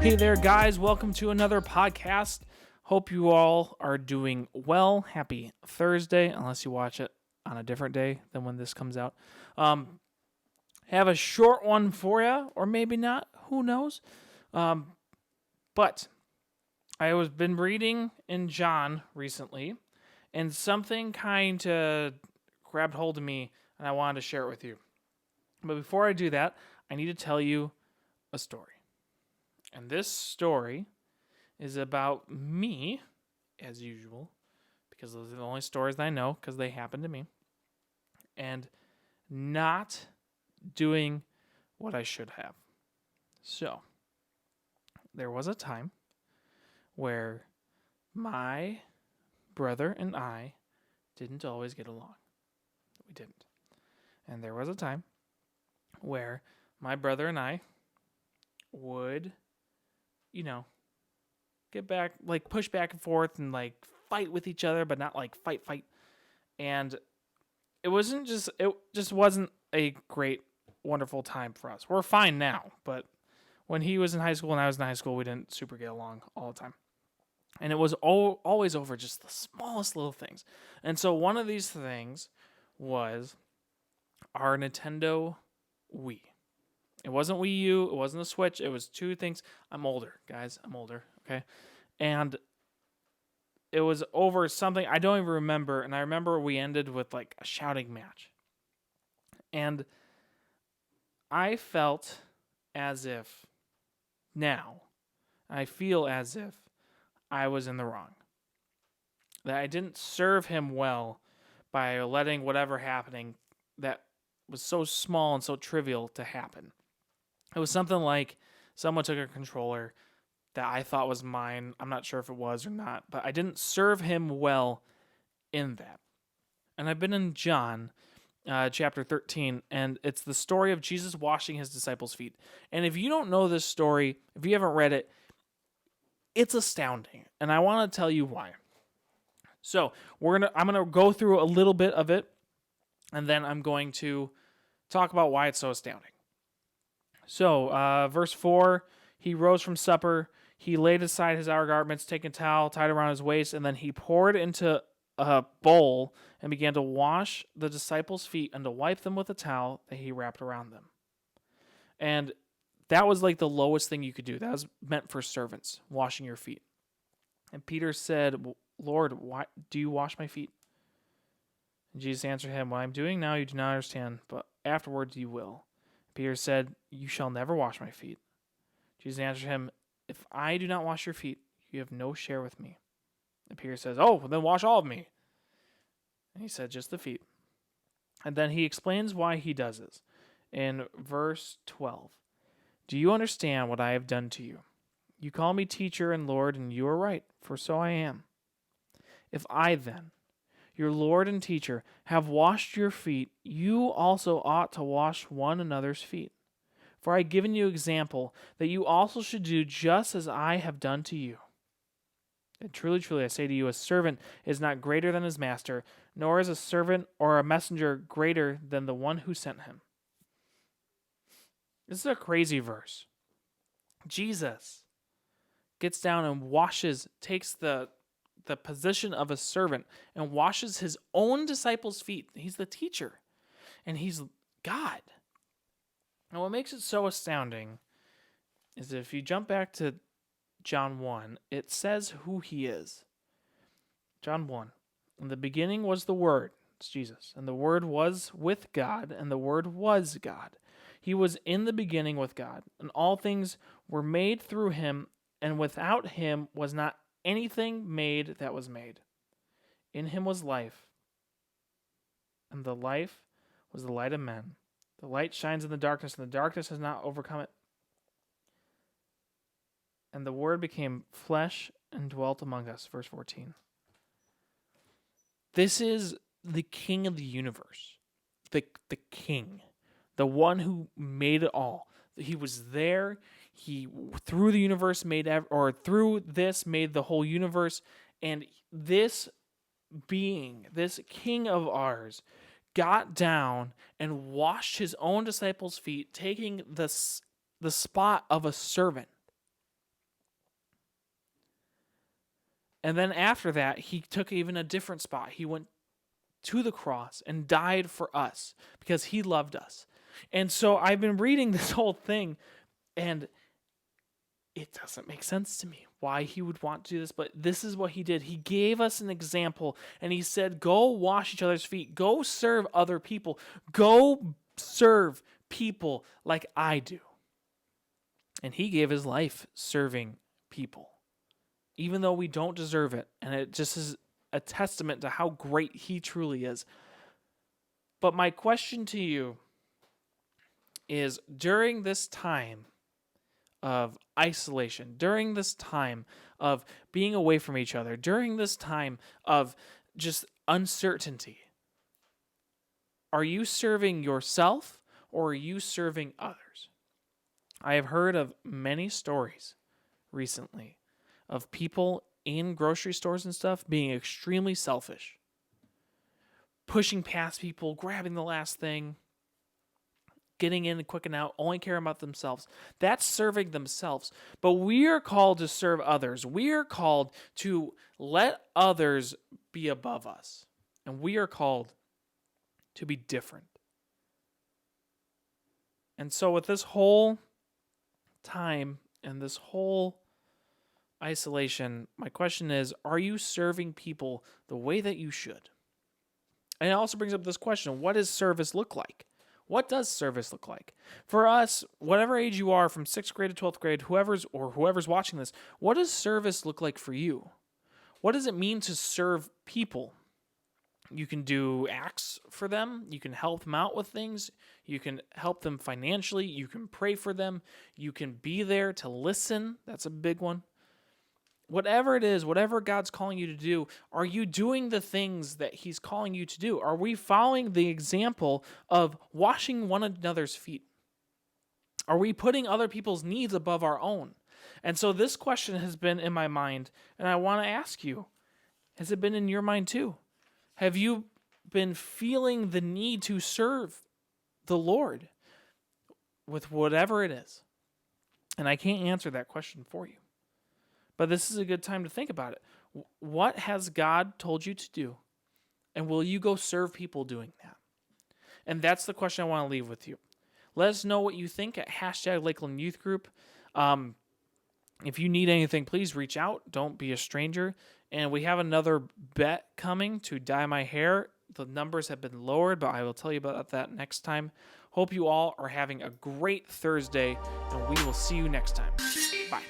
Hey there, guys. Welcome to another podcast. Hope you all are doing well. Happy Thursday, unless you watch it on a different day than when this comes out. Have a short one for you, or maybe not. Who knows? But I was been reading in John recently, and something kind of grabbed hold of me, and I wanted to share it with you. But before I do that, I need to tell you a story. And this story is about me, as usual, because those are the only stories that I know, because they happen to me, and not doing what I should have. So, there was a time where my brother and I didn't always get along. We didn't. And there was a time where my brother and I would, get back, push back and forth and fight with each other, but not fight. And it just wasn't a great, wonderful time for us. We're fine now, but when he was in high school and I was in high school, we didn't super get along all the time. And it was always over just the smallest little things. And so one of these things was our Nintendo Wii. It wasn't Wii U. It wasn't a Switch. It was two things. I'm older, guys. I'm older, okay? And it was over something I don't even remember. And I remember we ended with a shouting match. And I felt as if I feel as if I was in the wrong. That I didn't serve him well by letting whatever happening that was so small and so trivial to happen. It was something like someone took a controller that I thought was mine. I'm not sure if it was or not, but I didn't serve him well in that. And I've been in John chapter 13, and it's the story of Jesus washing his disciples' feet. And if you don't know this story, if you haven't read it, it's astounding. And I want to tell you why. So I'm gonna go through a little bit of it, and then I'm going to talk about why it's so astounding. So, verse 4, he rose from supper, he laid aside his outer garments, taking a towel, tied around his waist, and then he poured into a bowl and began to wash the disciples' feet and to wipe them with a towel that he wrapped around them. And that was the lowest thing you could do. That was meant for servants, washing your feet. And Peter said, Lord, why do you wash my feet? And Jesus answered him, what I'm doing now you do not understand, but afterwards you will. Peter said, you shall never wash my feet. Jesus answered him, if I do not wash your feet, you have no share with me. And Peter says, oh, well, then wash all of me. And he said, just the feet. And then he explains why he does this. In verse 12, do you understand what I have done to you? You call me teacher and Lord, and you are right, for so I am. If I then, your Lord and teacher, have washed your feet, you also ought to wash one another's feet. For I have given you example, that you also should do just as I have done to you. And truly, truly, I say to you, a servant is not greater than his master, nor is a servant or a messenger greater than the one who sent him. This is a crazy verse. Jesus gets down and takes the position of a servant and washes his own disciples' feet. He's the teacher, and he's God. And what makes it so astounding is if you jump back to John 1, it says who he is. John 1, in the beginning was the Word, it's Jesus, and the Word was with God, and the Word was God. He was in the beginning with God, and all things were made through him, and without him was not anything made that was made. In him was life, and the life was the light of men. The light shines in the darkness, and the darkness has not overcome it. And the Word became flesh and dwelt among us. Verse 14. This is the King of the universe, the King, the one who made it all. He was there. He through the universe through this made the whole universe, and this being, this King of ours, got down and washed his own disciples' feet, taking the spot of a servant. And then after that, he took even a different spot. He went to the cross and died for us because he loved us. And so I've been reading this whole thing, and it doesn't make sense to me why he would want to do this, but this is what he did. He gave us an example, and he said, go wash each other's feet. Go serve other people. Go serve people like I do. And he gave his life serving people, even though we don't deserve it. And it just is a testament to how great he truly is. But my question to you is, during this time of isolation, during this time of being away from each other, during this time of just uncertainty, are you serving yourself or are you serving others? I have heard of many stories recently of people in grocery stores and stuff being extremely selfish, pushing past people, grabbing the last thing, getting in quick and out, only caring about themselves. That's serving themselves. But we are called to serve others. We are called to let others be above us. And we are called to be different. And so with this whole time and this whole isolation, my question is, are you serving people the way that you should? And it also brings up this question, what does service look like? What does service look like? For us, whatever age you are, from 6th grade to 12th grade, whoever's watching this, what does service look like for you? What does it mean to serve people? You can do acts for them. You can help them out with things. You can help them financially. You can pray for them. You can be there to listen. That's a big one. Whatever it is, whatever God's calling you to do, are you doing the things that he's calling you to do? Are we following the example of washing one another's feet? Are we putting other people's needs above our own? And so this question has been in my mind, and I want to ask you, has it been in your mind too? Have you been feeling the need to serve the Lord with whatever it is? And I can't answer that question for you. But this is a good time to think about it. What has God told you to do? And will you go serve people doing that? And that's the question I want to leave with you. Let us know what you think at #Lakeland Youth Group. If you need anything, please reach out. Don't be a stranger. And we have another bet coming to dye my hair. The numbers have been lowered, but I will tell you about that next time. Hope you all are having a great Thursday, and we will see you next time. Bye.